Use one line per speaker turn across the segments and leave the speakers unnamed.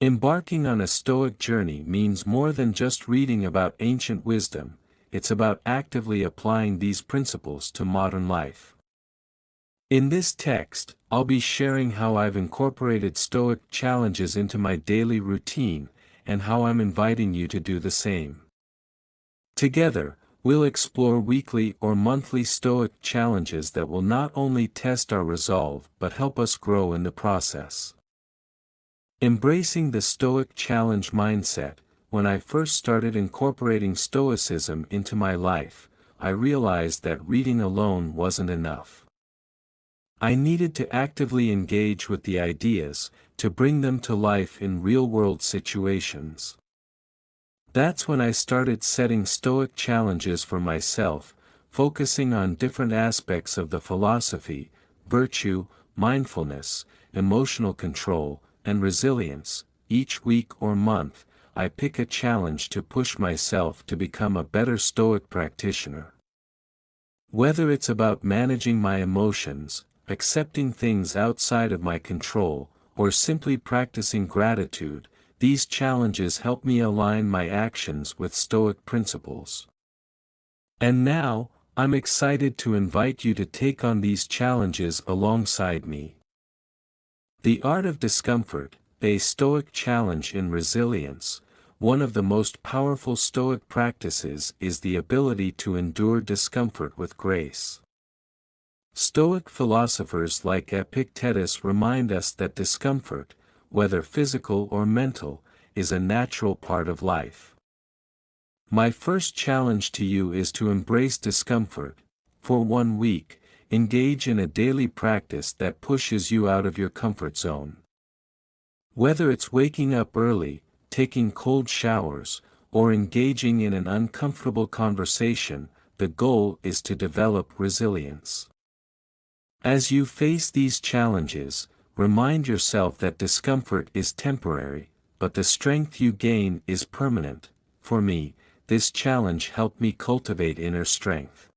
Embarking on a Stoic journey means more than just reading about ancient wisdom, it's about actively applying these principles to modern life. In this text, I'll be sharing how I've incorporated Stoic challenges into my daily routine, and how I'm inviting you to do the same. Together, we'll explore weekly or monthly Stoic challenges that will not only test our resolve but help us grow in the process. Embracing the Stoic challenge mindset. When I first started incorporating Stoicism into my life, I realized that reading alone wasn't enough. I needed to actively engage with the ideas, to bring them to life in real-world situations. That's when I started setting Stoic challenges for myself, focusing on different aspects of the philosophy: virtue, mindfulness, emotional control, and resilience. Each week or month, I pick a challenge to push myself to become a better Stoic practitioner. Whether it's about managing my emotions, accepting things outside of my control, or simply practicing gratitude, these challenges help me align my actions with Stoic principles. And now, I'm excited to invite you to take on these challenges alongside me. The Art of Discomfort, a Stoic challenge in resilience. One of the most powerful Stoic practices is the ability to endure discomfort with grace. Stoic philosophers like Epictetus remind us that discomfort, whether physical or mental, is a natural part of life. My first challenge to you is to embrace discomfort. For 1 week, engage in a daily practice that pushes you out of your comfort zone. Whether it's waking up early, taking cold showers, or engaging in an uncomfortable conversation, the goal is to develop resilience. As you face these challenges, remind yourself that discomfort is temporary, but the strength you gain is permanent. For me, this challenge helped me cultivate inner strength.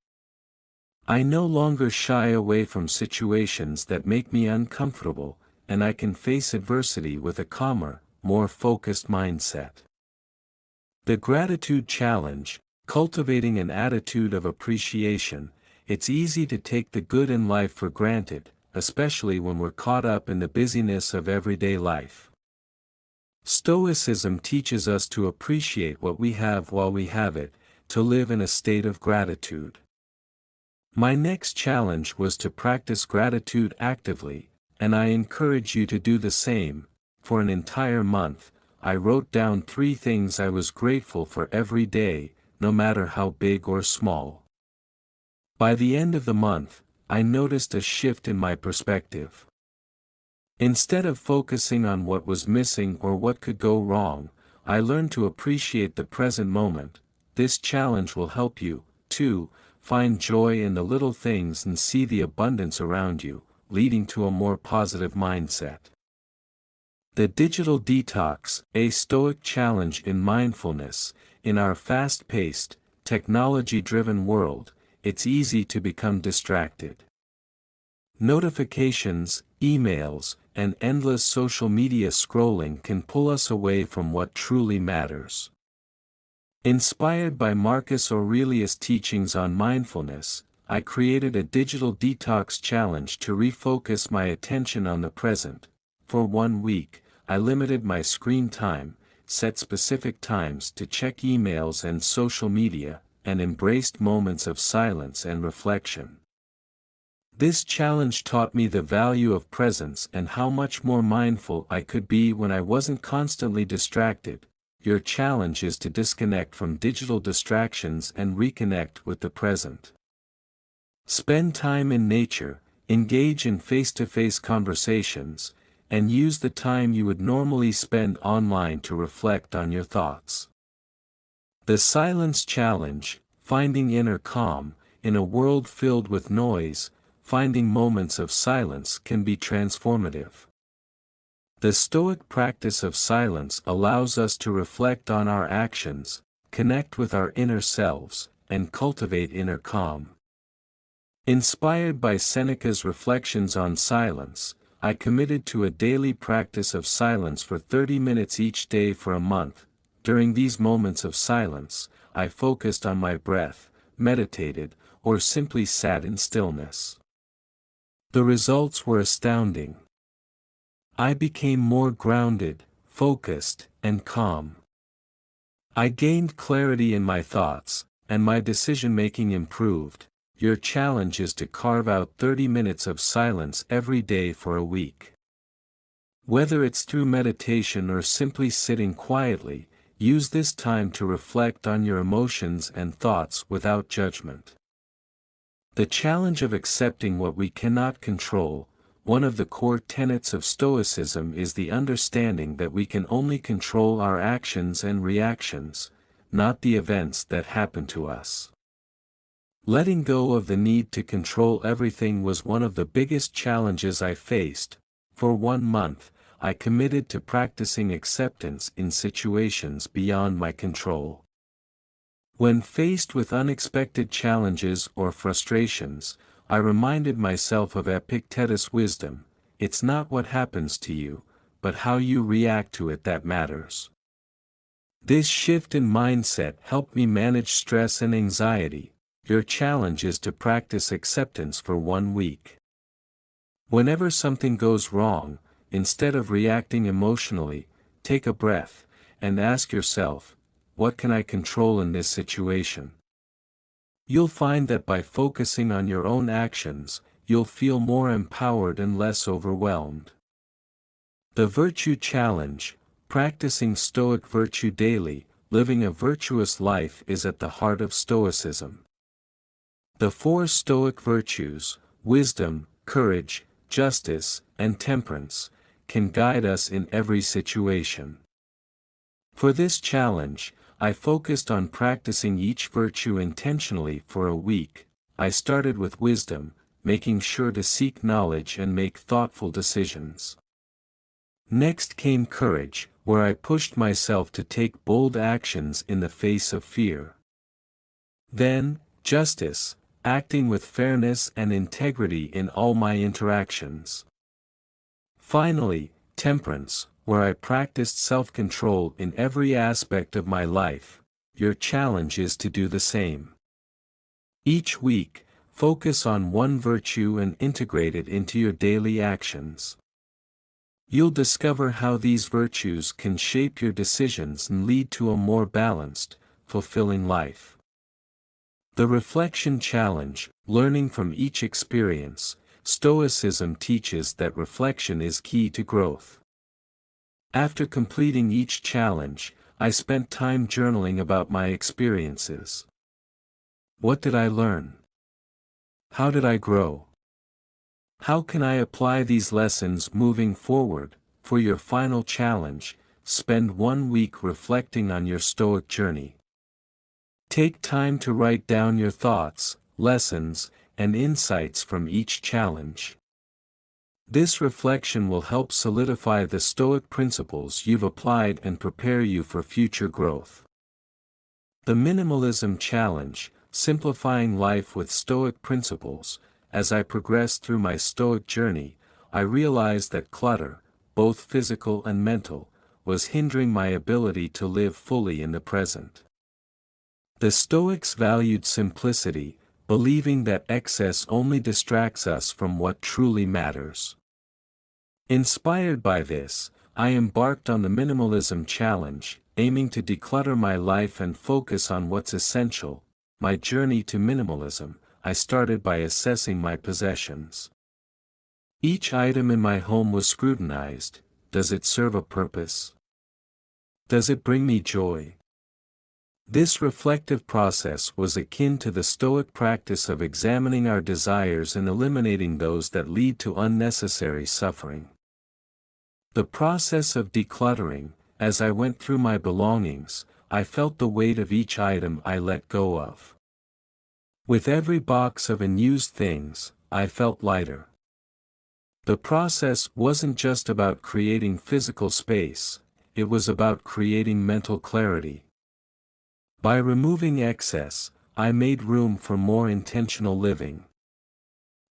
I no longer shy away from situations that make me uncomfortable, and I can face adversity with a calmer, more focused mindset. The Gratitude Challenge. Cultivating an attitude of appreciation. It's easy to take the good in life for granted, especially when we're caught up in the busyness of everyday life. Stoicism teaches us to appreciate what we have while we have it, to live in a state of gratitude. My next challenge was to practice gratitude actively, and I encourage you to do the same. For an entire month, I wrote down 3 things I was grateful for every day, no matter how big or small. By the end of the month, I noticed a shift in my perspective. Instead of focusing on what was missing or what could go wrong, I learned to appreciate the present moment. This challenge will help you, too, find joy in the little things and see the abundance around you, leading to a more positive mindset. The Digital Detox, a Stoic challenge in mindfulness. In our fast-paced, technology-driven world, it's easy to become distracted. Notifications, emails, and endless social media scrolling can pull us away from what truly matters. Inspired by Marcus Aurelius' teachings on mindfulness, I created a digital detox challenge to refocus my attention on the present. For 1 week, I limited my screen time, set specific times to check emails and social media, and embraced moments of silence and reflection. This challenge taught me the value of presence and how much more mindful I could be when I wasn't constantly distracted. Your challenge is to disconnect from digital distractions and reconnect with the present. Spend time in nature, engage in face-to-face conversations, and use the time you would normally spend online to reflect on your thoughts. The Silence Challenge. Finding inner calm. In a world filled with noise, finding moments of silence can be transformative. The Stoic practice of silence allows us to reflect on our actions, connect with our inner selves, and cultivate inner calm. Inspired by Seneca's reflections on silence, I committed to a daily practice of silence for 30 minutes each day for a month. During these moments of silence, I focused on my breath, meditated, or simply sat in stillness. The results were astounding. I became more grounded, focused, and calm. I gained clarity in my thoughts, and my decision-making improved. Your challenge is to carve out 30 minutes of silence every day for a week. Whether it's through meditation or simply sitting quietly, use this time to reflect on your emotions and thoughts without judgment. The challenge of accepting what we cannot control. One of the core tenets of Stoicism is the understanding that we can only control our actions and reactions, not the events that happen to us. Letting go of the need to control everything was one of the biggest challenges I faced. For 1 month, I committed to practicing acceptance in situations beyond my control. When faced with unexpected challenges or frustrations, I reminded myself of Epictetus' wisdom: it's not what happens to you, but how you react to it that matters. This shift in mindset helped me manage stress and anxiety. Your challenge is to practice acceptance for 1 week. Whenever something goes wrong, instead of reacting emotionally, take a breath, and ask yourself, what can I control in this situation? You'll find that by focusing on your own actions, you'll feel more empowered and less overwhelmed. The Virtue Challenge: practicing Stoic virtue daily, living a virtuous life is at the heart of Stoicism. The 4 Stoic virtues, wisdom, courage, justice, and temperance, can guide us in every situation. For this challenge, I focused on practicing each virtue intentionally for a week. I started with wisdom, making sure to seek knowledge and make thoughtful decisions. Next came courage, where I pushed myself to take bold actions in the face of fear. Then, justice, acting with fairness and integrity in all my interactions. Finally, temperance, where I practiced self-control in every aspect of my life. Your challenge is to do the same. Each week, focus on one virtue and integrate it into your daily actions. You'll discover how these virtues can shape your decisions and lead to a more balanced, fulfilling life. The Reflection Challenge: learning from each experience. Stoicism teaches that reflection is key to growth. After completing each challenge, I spent time journaling about my experiences. What did I learn? How did I grow? How can I apply these lessons moving forward? For your final challenge, spend 1 week reflecting on your Stoic journey. Take time to write down your thoughts, lessons, and insights from each challenge. This reflection will help solidify the Stoic principles you've applied and prepare you for future growth. The Minimalism Challenge: simplifying life with Stoic principles. As I progressed through my Stoic journey, I realized that clutter, both physical and mental, was hindering my ability to live fully in the present. The Stoics valued simplicity, believing that excess only distracts us from what truly matters. Inspired by this, I embarked on the Minimalism Challenge, aiming to declutter my life and focus on what's essential. My journey to minimalism: I started by assessing my possessions. Each item in my home was scrutinized. Does it serve a purpose? Does it bring me joy? This reflective process was akin to the Stoic practice of examining our desires and eliminating those that lead to unnecessary suffering. The process of decluttering: as I went through my belongings, I felt the weight of each item I let go of. With every box of unused things, I felt lighter. The process wasn't just about creating physical space, it was about creating mental clarity. By removing excess, I made room for more intentional living.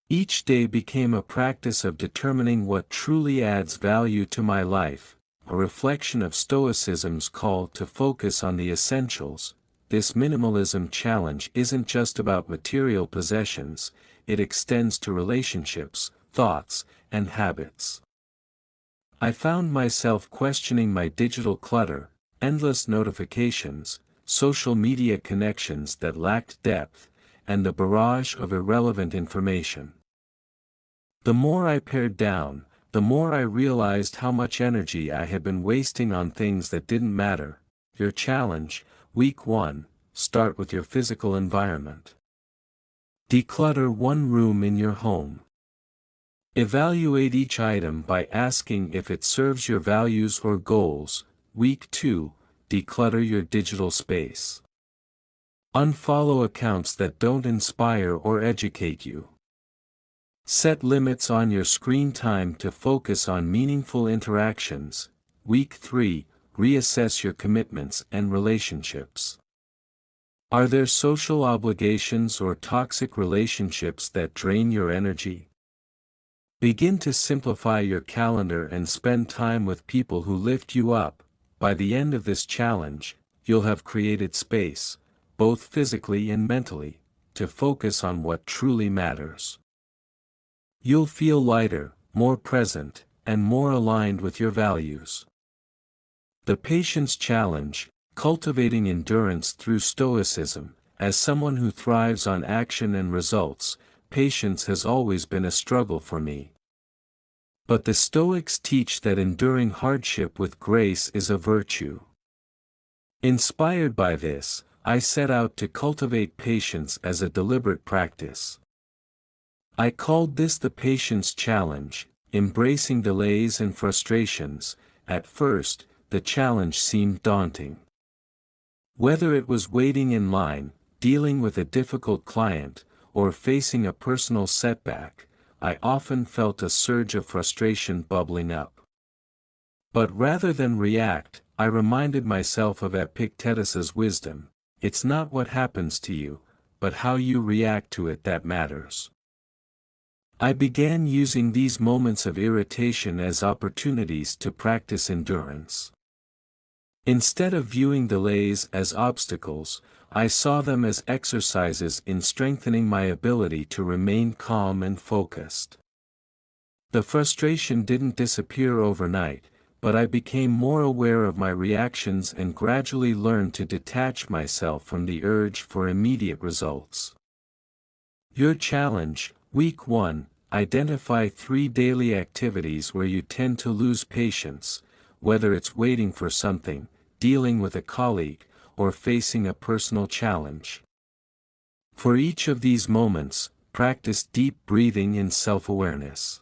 Each day became a practice of determining what truly adds value to my life, a reflection of Stoicism's call to focus on the essentials. This minimalism challenge isn't just about material possessions, it extends to relationships, thoughts, and habits. I found myself questioning my digital clutter, endless notifications, social media connections that lacked depth, and the barrage of irrelevant information. The more I pared down, the more I realized how much energy I had been wasting on things that didn't matter. Your challenge, Week 1, start with your physical environment. Declutter one room in your home. Evaluate each item by asking if it serves your values or goals. Week 2, declutter your digital space. Unfollow accounts that don't inspire or educate you. Set limits on your screen time to focus on meaningful interactions. Week 3, reassess your commitments and relationships. Are there social obligations or toxic relationships that drain your energy? Begin to simplify your calendar and spend time with people who lift you up. By the end of this challenge, you'll have created space, both physically and mentally, to focus on what truly matters. You'll feel lighter, more present, and more aligned with your values. The Patience Challenge, cultivating endurance through Stoicism. As someone who thrives on action and results, patience has always been a struggle for me. But the Stoics teach that enduring hardship with grace is a virtue. Inspired by this, I set out to cultivate patience as a deliberate practice. I called this the Patience Challenge, embracing delays and frustrations. At first, the challenge seemed daunting. Whether it was waiting in line, dealing with a difficult client, or facing a personal setback, I often felt a surge of frustration bubbling up. But rather than react, I reminded myself of Epictetus's wisdom: it's not what happens to you, but how you react to it that matters. I began using these moments of irritation as opportunities to practice endurance. Instead of viewing delays as obstacles, I saw them as exercises in strengthening my ability to remain calm and focused. The frustration didn't disappear overnight, but I became more aware of my reactions and gradually learned to detach myself from the urge for immediate results. Your challenge, Week 1, identify 3 daily activities where you tend to lose patience, whether it's waiting for something, dealing with a colleague, or facing a personal challenge. For each of these moments, practice deep breathing and self-awareness.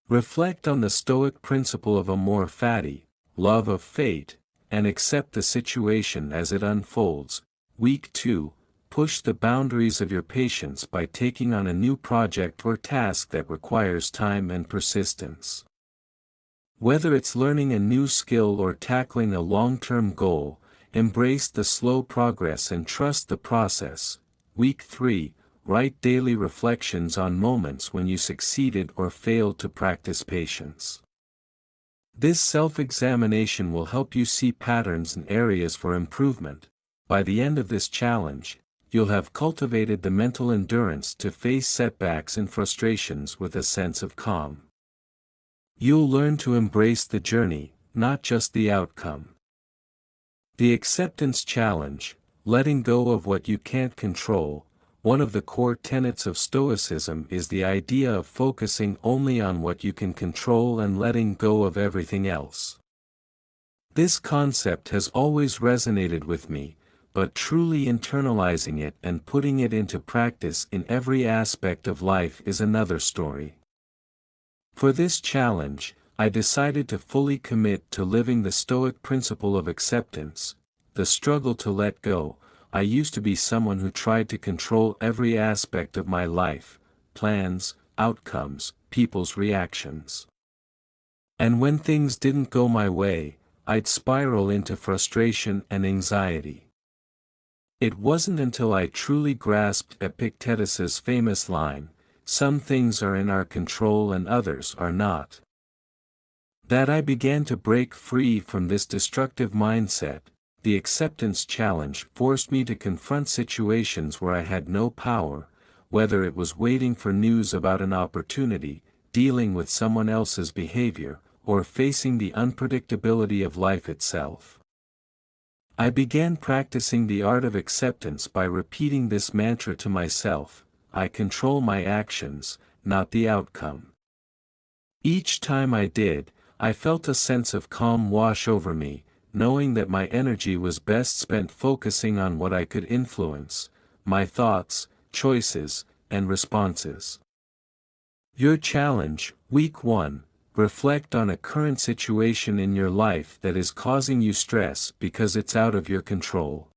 Reflect on the Stoic principle of amor fati, love of fate, and accept the situation as it unfolds. Week 2, push the boundaries of your patience by taking on a new project or task that requires time and persistence. Whether it's learning a new skill or tackling a long-term goal, embrace the slow progress and trust the process. Week 3, write daily reflections on moments when you succeeded or failed to practice patience. This self-examination will help you see patterns and areas for improvement. By the end of this challenge, you'll have cultivated the mental endurance to face setbacks and frustrations with a sense of calm. You'll learn to embrace the journey, not just the outcome. The Acceptance Challenge, letting go of what you can't control. One of the core tenets of Stoicism is the idea of focusing only on what you can control and letting go of everything else. This concept has always resonated with me, but truly internalizing it and putting it into practice in every aspect of life is another story. For this challenge, I decided to fully commit to living the Stoic principle of acceptance, the struggle to let go. I used to be someone who tried to control every aspect of my life, plans, outcomes, people's reactions. And when things didn't go my way, I'd spiral into frustration and anxiety. It wasn't until I truly grasped Epictetus's famous line, some things are in our control and others are not. That I began to break free from this destructive mindset, the acceptance challenge forced me to confront situations where I had no power, whether it was waiting for news about an opportunity, dealing with someone else's behavior, or facing the unpredictability of life itself. I began practicing the art of acceptance by repeating this mantra to myself: I control my actions, not the outcome. Each time I did, I felt a sense of calm wash over me, knowing that my energy was best spent focusing on what I could influence: my thoughts, choices, and responses. Your challenge, Week 1, reflect on a current situation in your life that is causing you stress because it's out of your control.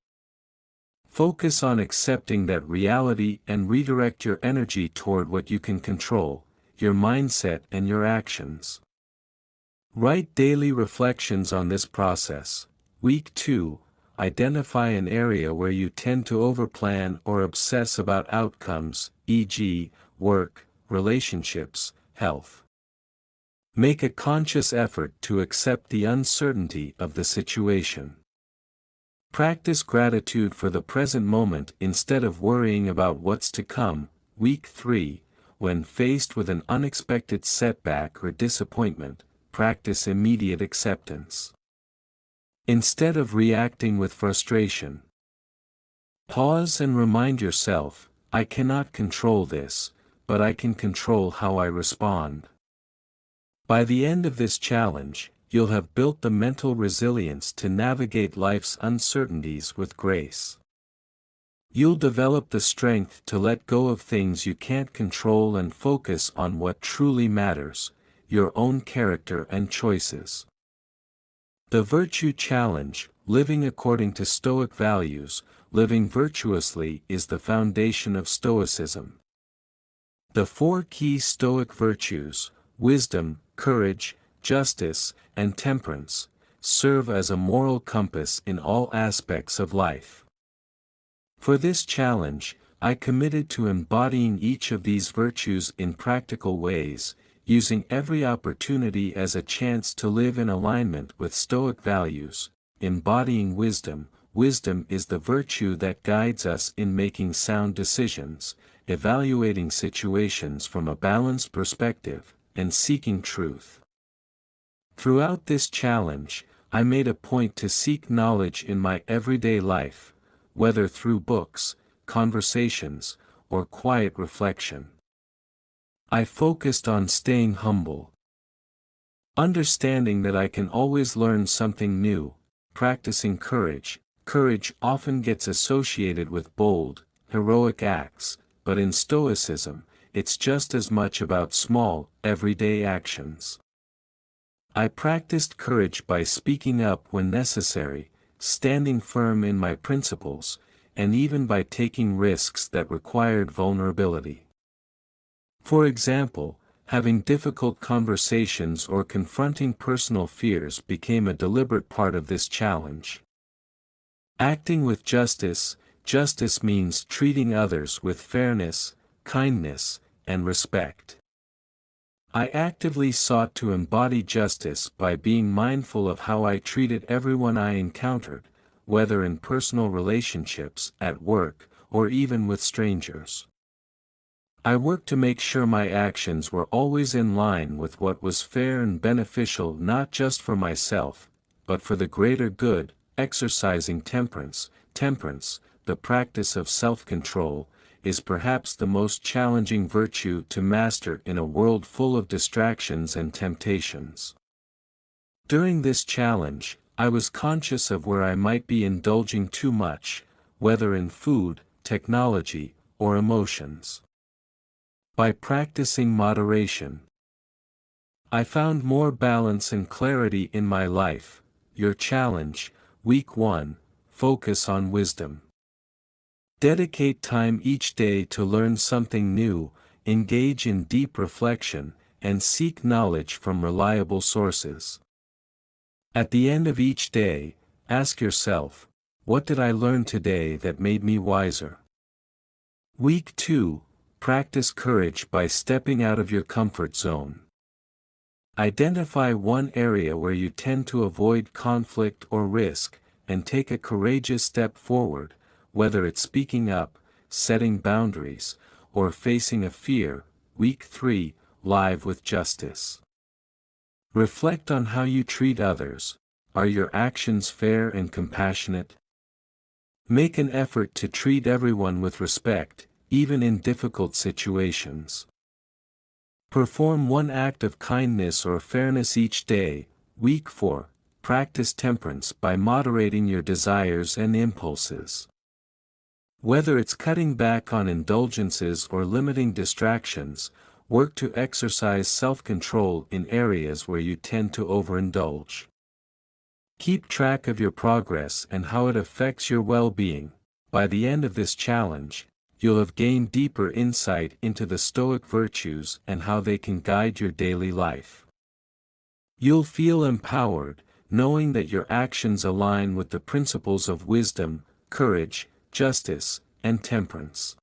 Focus on accepting that reality and redirect your energy toward what you can control, your mindset and your actions. Write daily reflections on this process. Week 2, identify an area where you tend to overplan or obsess about outcomes, e.g., work, relationships, health. Make a conscious effort to accept the uncertainty of the situation. Practice gratitude for the present moment instead of worrying about what's to come. Week 3, when faced with an unexpected setback or disappointment, practice immediate acceptance. Instead of reacting with frustration, pause and remind yourself, I cannot control this, but I can control how I respond. By the end of this challenge, you'll have built the mental resilience to navigate life's uncertainties with grace. You'll develop the strength to let go of things you can't control and focus on what truly matters: your own character and choices. The Virtue Challenge, living according to Stoic values, living virtuously, is the foundation of Stoicism. The 4 key Stoic virtues, wisdom, courage, justice, and temperance, serve as a moral compass in all aspects of life. For this challenge, I committed to embodying each of these virtues in practical ways, using every opportunity as a chance to live in alignment with Stoic values. Embodying wisdom. Wisdom is the virtue that guides us in making sound decisions, evaluating situations from a balanced perspective, and seeking truth. Throughout this challenge, I made a point to seek knowledge in my everyday life, whether through books, conversations, or quiet reflection. I focused on staying humble, understanding that I can always learn something new, practicing courage. Courage often gets associated with bold, heroic acts, but in Stoicism, it's just as much about small, everyday actions. I practiced courage by speaking up when necessary, standing firm in my principles, and even by taking risks that required vulnerability. For example, having difficult conversations or confronting personal fears became a deliberate part of this challenge. Acting with justice. Justice means treating others with fairness, kindness, and respect. I actively sought to embody justice by being mindful of how I treated everyone I encountered, whether in personal relationships, at work, or even with strangers. I worked to make sure my actions were always in line with what was fair and beneficial not just for myself, but for the greater good. Exercising temperance. Temperance, the practice of self-control, is perhaps the most challenging virtue to master in a world full of distractions and temptations. During this challenge, I was conscious of where I might be indulging too much, whether in food, technology, or emotions. By practicing moderation, I found more balance and clarity in my life. Your challenge, Week 1, focus on wisdom. Dedicate time each day to learn something new, engage in deep reflection, and seek knowledge from reliable sources. At the end of each day, ask yourself, what did I learn today that made me wiser? Week 2, practice courage by stepping out of your comfort zone. Identify one area where you tend to avoid conflict or risk, and take a courageous step forward, whether it's speaking up, setting boundaries, or facing a fear. Week 3, Live with Justice. Reflect on how you treat others. Are your actions fair and compassionate? Make an effort to treat everyone with respect, even in difficult situations. Perform one act of kindness or fairness each day. Week 4, Practice temperance by moderating your desires and impulses. Whether it's cutting back on indulgences or limiting distractions, work to exercise self-control in areas where you tend to overindulge. Keep track of your progress and how it affects your well-being. By the end of this challenge, you'll have gained deeper insight into the Stoic virtues and how they can guide your daily life. You'll feel empowered, knowing that your actions align with the principles of wisdom, courage, justice, and temperance.